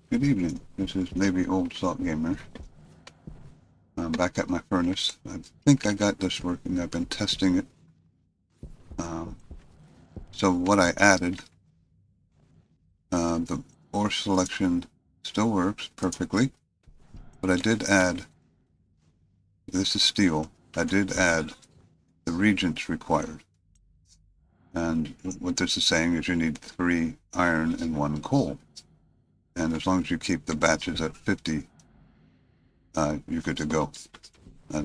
Good evening. This is maybe Old Salt Gamer. I'm back at my furnace. I think I got this working. I've been testing it. Um, so what I added, the ore selection still works perfectly, but I did add, this is steel, I did add the reagents required. And what this is saying is you need 3 iron and 1 coal. And as long as you keep the batches at 50, you're good to go.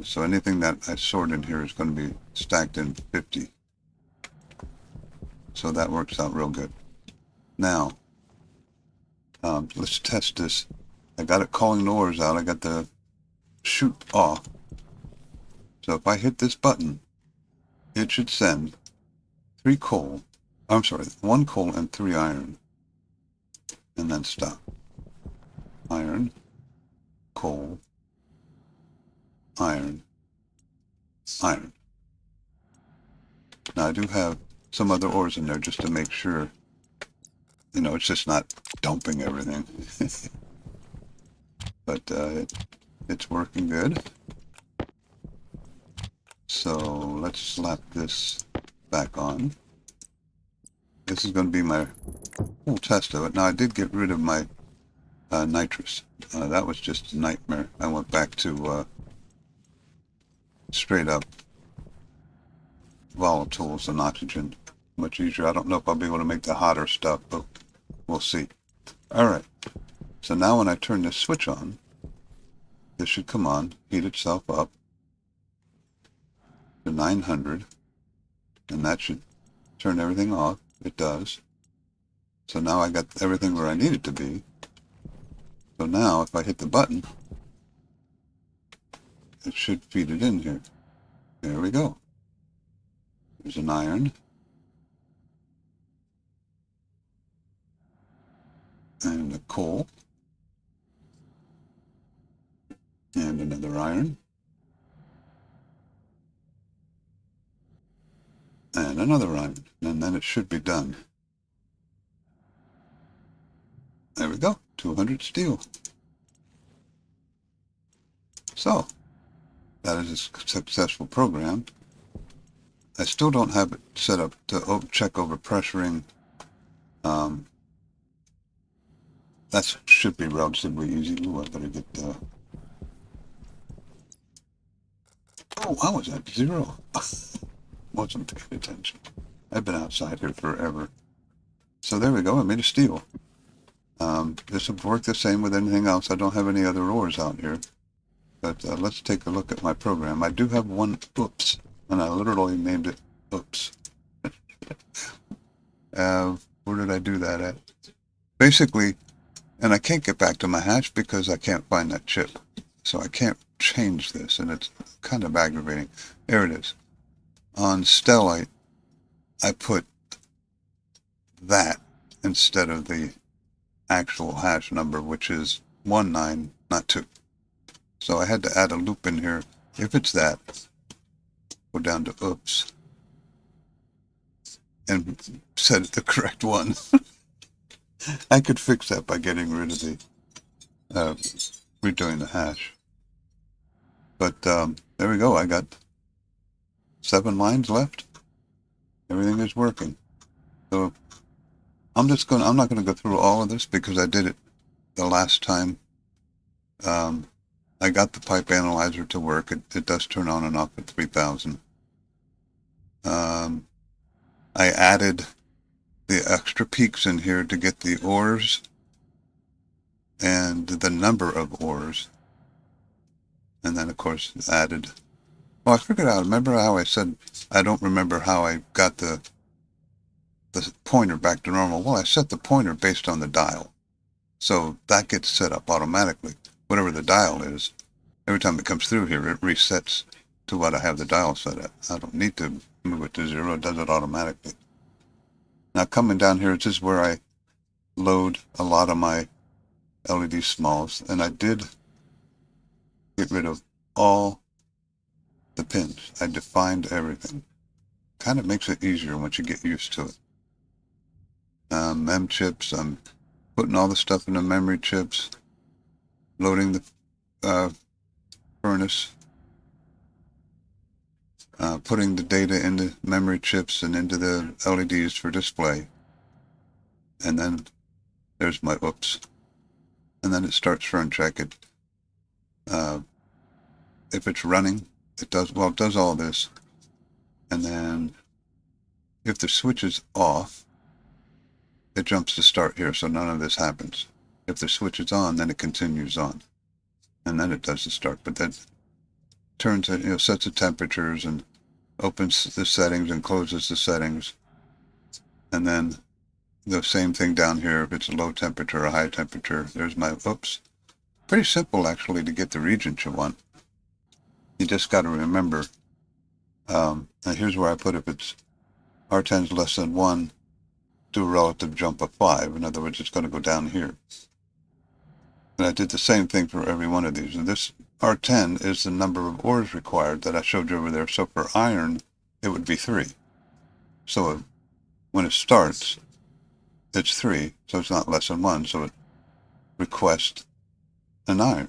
So anything that I sort in here is going to be stacked in 50. So that works out real good. Now, let's test this. I got it calling the ores out. I got the chute off. So if I hit this button, it should send 3 coal. I'm sorry, 1 coal and 3 iron. And then stop. Iron, coal, iron, iron. Now I do have some other ores in there just to make sure, it's just not dumping everything. But it's working good. So let's slap this back on. This is going to be my full test of it. Now I did get rid of my nitrous. That was just a nightmare. I went back to straight up volatiles and oxygen. Much easier. I don't know if I'll be able to make the hotter stuff, but we'll see. Alright, so now when I turn this switch on, this should come on, heat itself up to 900, and that should turn everything off. It does. So now I got everything where I need it to be. So now if I hit the button, it should feed it in here. There we go. There's an iron. And a coal. And another iron. And another iron. And then it should be done. There we go. 200 steel. So, that is a successful program. I still don't have it set up to check over pressuring. That should be relatively easy. Ooh, I better get the... Oh, I was at 0. Wasn't paying attention. I've been outside here forever. So there we go. I made a steel. This will work the same with anything else. I don't have any other ores out here. But let's take a look at my program. I do have one oops, and I literally named it oops. Where did I do that at? Basically, and I can't get back to my hatch because I can't find that chip. So I can't change this, and it's kind of aggravating. There it is. On Stellite, I put that instead of the actual hash number, which is 19, not 2. So I had to add a loop in here. If it's that, go down to oops and set it the correct one. I could fix that by getting rid of the redoing the hash. But there we go. I got 7 lines left. Everything is working. So I'm not going to go through all of this because I did it the last time. I got the pipe analyzer to work. It does turn on and off at 3000. I added the extra peaks in here to get the ores and the number of ores. And then, of course, added... Well, I figured out, remember how I said I don't remember how I got the pointer back to normal? Well, I set the pointer based on the dial. So that gets set up automatically. Whatever the dial is, every time it comes through here, it resets to what I have the dial set at. I don't need to move it to 0. It does it automatically. Now, coming down here, this is where I load a lot of my LED smalls. And I did get rid of all the pins. I defined everything. Kind of makes it easier once you get used to it. M chips, I'm putting all the stuff in the memory chips, loading the furnace, putting the data into memory chips and into the LEDs for display. And then there's my oops. And then it starts run check it. If it's running, it does all this. And then if the switch is off, it jumps to start here, so none of this happens. If the switch is on, then it continues on. And then it does the start. But that turns it, sets the temperatures and opens the settings and closes the settings. And then the same thing down here, if it's a low temperature or a high temperature. There's my, oops. Pretty simple, actually, to get the regions you want. You just got to remember, and here's where I put if it's R10 is less than 1, do a relative jump of 5. In other words, it's going to go down here. And I did the same thing for every one of these. And this R10 is the number of ores required that I showed you over there. So for iron, it would be 3. So when it starts, it's 3. So it's not less than 1. So it requests an iron.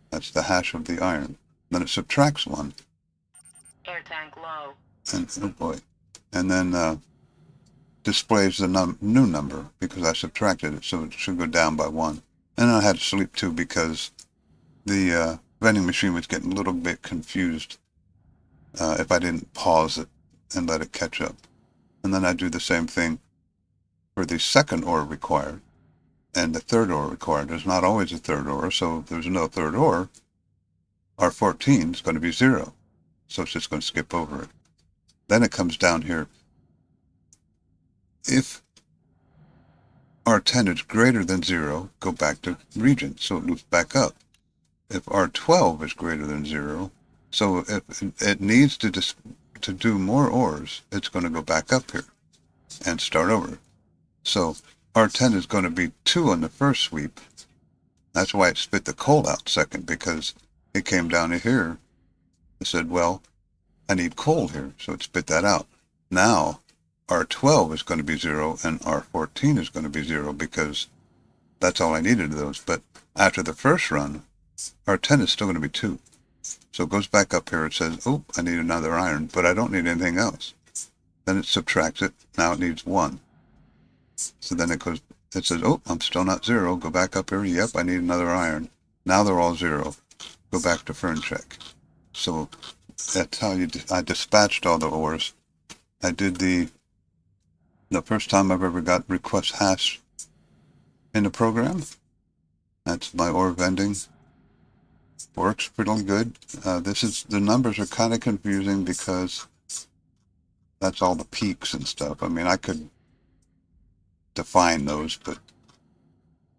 That's the hash of the iron. Then it subtracts 1. Air tank low. And, oh boy. And then displays the new number because I subtracted it. So it should go down by 1. And I had to sleep too because the vending machine was getting a little bit confused if I didn't pause it and let it catch up. And then I do the same thing for the second ore required and the third ore required. There's not always a third ore, so if there's no third ore, R14 is going to be 0. So it's just going to skip over it. Then it comes down here. If R10 is greater than 0, go back to region, so it loops back up. If R12 is greater than 0, so if it needs to do more ores, it's going to go back up here and start over. So R10 is going to be 2 on the first sweep. That's why it spit the coal out second, because it came down to here. It said, well, I need coal here, so it spit that out. Now, R12 is going to be 0 and R14 is going to be 0 because that's all I needed of those. But after the first run, R10 is still going to be 2. So it goes back up here. It says, oh, I need another iron, but I don't need anything else. Then it subtracts it. Now it needs 1. So then it says, oh, I'm still not 0. Go back up here. Yep, I need another iron. Now they're all 0. Go back to fern check. So that's how I dispatched all the ores. I did the first time I've ever got request hash in the program. That's my ore vending. Works pretty good. The numbers are kind of confusing because that's all the peaks and stuff. I mean, I could define those, but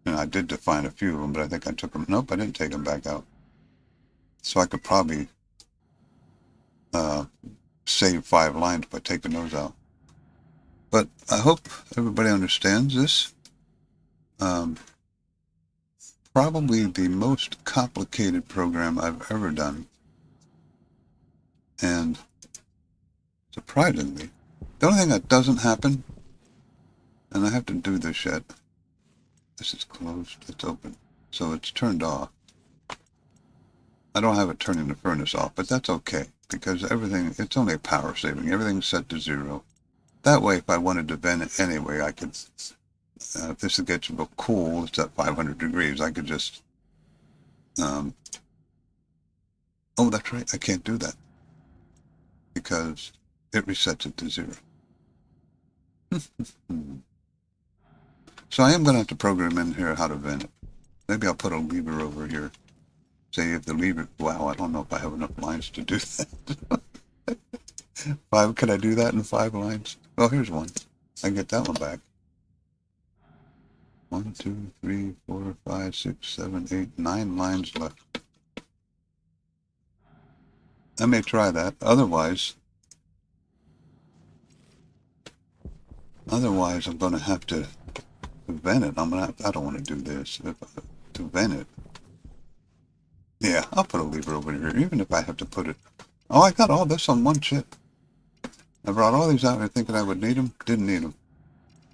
I did define a few of them, but I think I took them. Nope, I didn't take them back out. So I could probably save 5 lines by taking those out. But I hope everybody understands this. Probably the most complicated program I've ever done. And surprisingly, the only thing that doesn't happen, and I have to do this yet, this is closed, it's open, so it's turned off. I don't have it turning the furnace off, but that's okay, because it's only a power saving. Everything's set to 0. That way, if I wanted to vent it anyway, I could, if this gets real cool, it's at 500 degrees, I could just, oh, that's right, I can't do that, because it resets it to 0. So I am going to have to program in here how to vent it. Maybe I'll put a lever over here. Say if the lever, wow, I don't know if I have enough lines to do that. 5, can I do that in 5 lines? Oh, here's one. I can get that one back. 1, 2, 3, 4, 5, 6, 7, 8, 9 lines left. I may try that. Otherwise, I'm going to have to vent it. I don't want to do this. To vent it. Yeah, I'll put a lever over here, even if I have to put it. Oh, I got all this on one chip. I brought all these out here thinking I would need them. Didn't need them.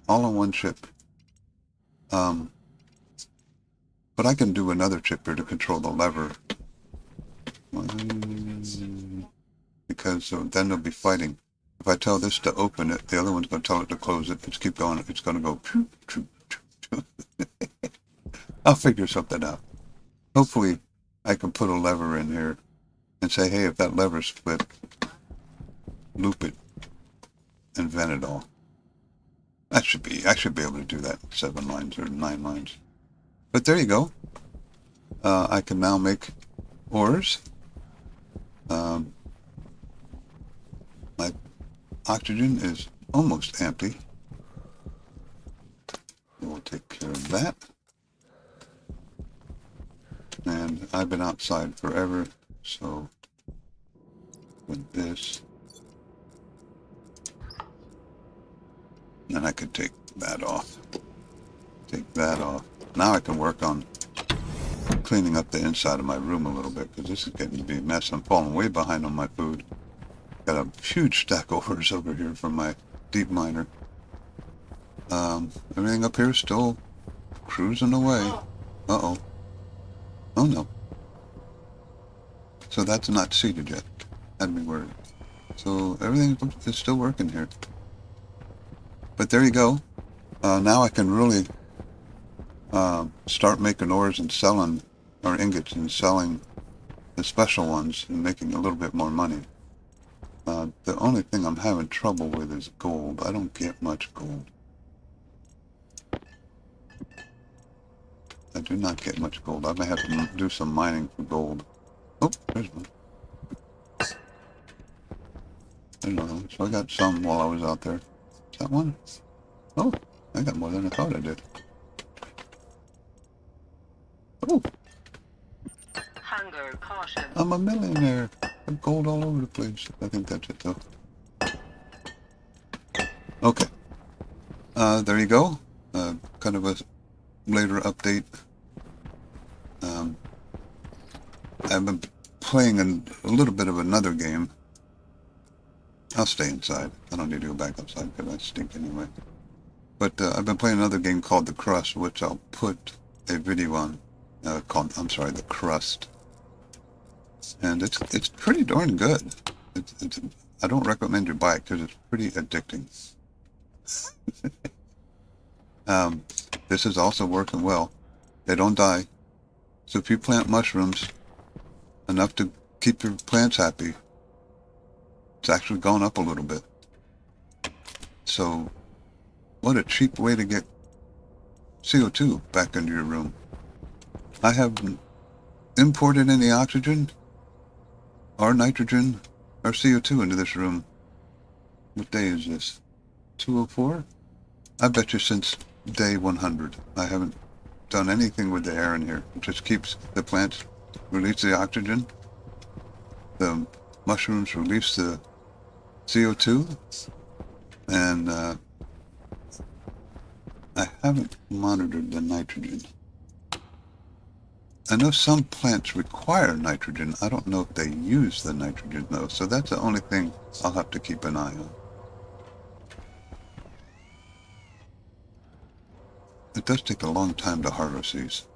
All on one chip. But I can do another chip here to control the lever. Because then they'll be fighting. If I tell this to open it, the other one's going to tell it to close it. It's keep going. It's going to go. Choo, choo, choo, choo. I'll figure something out. Hopefully, I can put a lever in here and say, hey, if that lever's flipped, loop it and vent it all. I should be able to do that in 7 lines or 9 lines. But there you go. I can now make ores. My oxygen is almost empty. We'll take care of that. And I've been outside forever, so with this, then I could take that off. Take that off. Now I can work on cleaning up the inside of my room a little bit, because this is getting to be a mess. I'm falling way behind on my food. Got a huge stack of ores over here from my deep miner. Everything up here is still cruising away. Uh-oh. Oh no. So that's not seeded yet. Had me worried. So everything is still working here. But there you go. Now I can really start making ores and selling, or ingots and selling the special ones and making a little bit more money. The only thing I'm having trouble with is gold. I don't get much gold. I do not get much gold. I may have to do some mining for gold. Oh, there's one. There's another one. So I got some while I was out there. Is that one? Oh, I got more than I thought I did. Oh, Hunger, caution. I'm a millionaire. I've gold all over the place. I think that's it, though. Okay. There you go. Kind of a later update. I've been playing a little bit of another game. I'll stay inside. I don't need to go back outside because I stink anyway. But I've been playing another game called The Crust, which I'll put a video on. The Crust. And it's pretty darn good. I don't recommend you buy it because it's pretty addicting. This is also working well. They don't die. So if you plant mushrooms enough to keep your plants happy, it's actually gone up a little bit. So what a cheap way to get CO2 back into your room. I haven't imported any oxygen or nitrogen or CO2 into this room. What day is this? 204? I bet you since day 100 I haven't done anything with the air in here. It just keeps the plants release the oxygen, the mushrooms release the CO2, and I haven't monitored the nitrogen. I know some plants require nitrogen. I don't know if they use the nitrogen though, so that's the only thing I'll have to keep an eye on. It does take a long time to harvest these,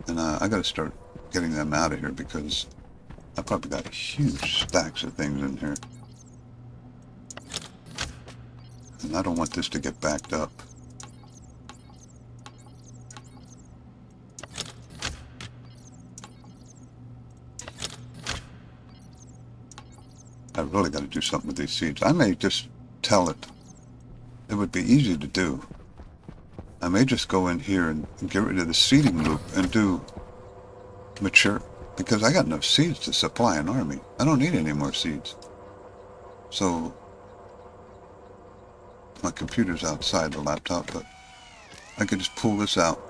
and I got to start getting them out of here because I probably got huge stacks of things in here, and I don't want this to get backed up. I really got to do something with these seeds. I may just tell it. It would be easy to do. I may just go in here and get rid of the seeding loop and do mature, because I got enough seeds to supply an army. I don't need any more seeds. So my computer's outside the laptop, but I could just pull this out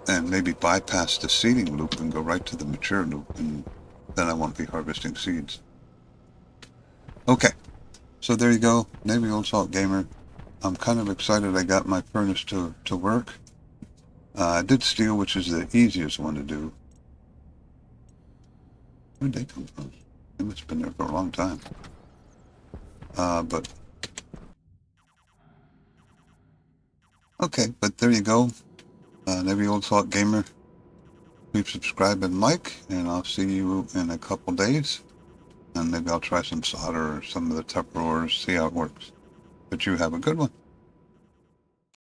and maybe bypass the seeding loop and go right to the mature loop, and then I won't be harvesting seeds. Okay, so there you go, Navy Old Salt Gamer. I'm kind of excited I got my furnace to work. I did steel, which is the easiest one to do. Where did they come from? They must have been there for a long time. But okay, but there you go. Navy Old Salt Gamer, please subscribe and like, and I'll see you in a couple days. And maybe I'll try some solder or some of the tougher ores, see how it works. But you have a good one.